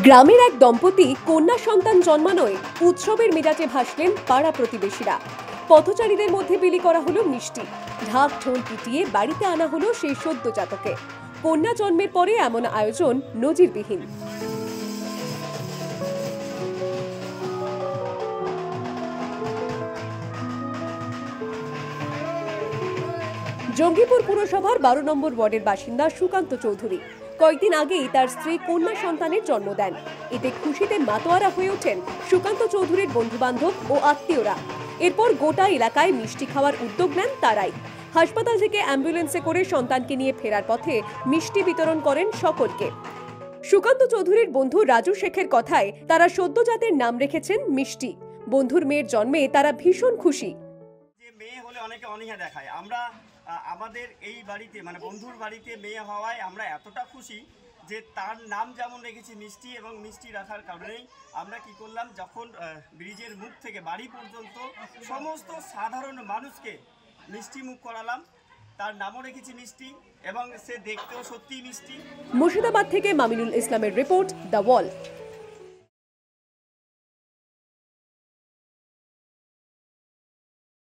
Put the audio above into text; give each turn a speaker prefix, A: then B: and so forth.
A: গ্রামের এক দম্পতি কন্যা সন্তান জন্মানোয় উৎসবের মেজাজে ভাসলেন পাড়া প্রতিবেশীরা। পথচারীদের মধ্যে বিলি করা হলো মিষ্টি, ঢাক ঢোল পিটিয়ে বাড়িতে আনা হলো সেই সদ্যজাতকে। কন্যা জন্মের পরে এমন আয়োজন নজিরবিহীন। জঙ্গিপুর পুরসভার 12 নম্বর ওয়ার্ডের বাসিন্দা সুকান্ত চৌধুরী কয়েকদিন আগেই তার স্ত্রী কন্যা সন্তানের জন্ম দেন। এতে খুশিতে মাতোয়ারা হয়ে ওঠেন সুকান্ত চৌধুরীর বন্ধুবান্ধব ও আত্মীয়রা। এরপর গোটা এলাকায় মিষ্টি খাওয়ার উদ্যোগ নেন তারাই। হাসপাতাল থেকে অ্যাম্বুলেন্সে করে সন্তানকে নিয়ে ফেরার পথে মিষ্টি বিতরণ করেন সকলকে। সুকান্ত চৌধুরীর বন্ধু রাজু শেখের কথায় তারা সদ্যজাতের নাম রেখেছেন মিষ্টি। বন্ধুর মেয়ের জন্মে তারা ভীষণ খুশি।
B: মেয়ে হলে অনেকে অনীহা দেখায়, আমরা আমাদের এই বাড়িতে মানে বন্ধুর বাড়িতে মেয়ে হওয়ায় আমরা এতটা খুশি যে তার নাম যেমন রেখেছি মিষ্টি, এবং মিষ্টি রাখার কারণেই আমরা কি করলাম, যখন ব্রিজের মুখ থেকে বাড়ি পর্যন্ত সমস্ত সাধারণ মানুষকে মিষ্টি মুখ করালাম। তার নামও রেখেছি মিষ্টি এবং সে দেখতেও সত্যিই মিষ্টি।
A: মুর্শিদাবাদ থেকে মামিনুল ইসলামের রিপোর্ট, দ্য ওয়াল।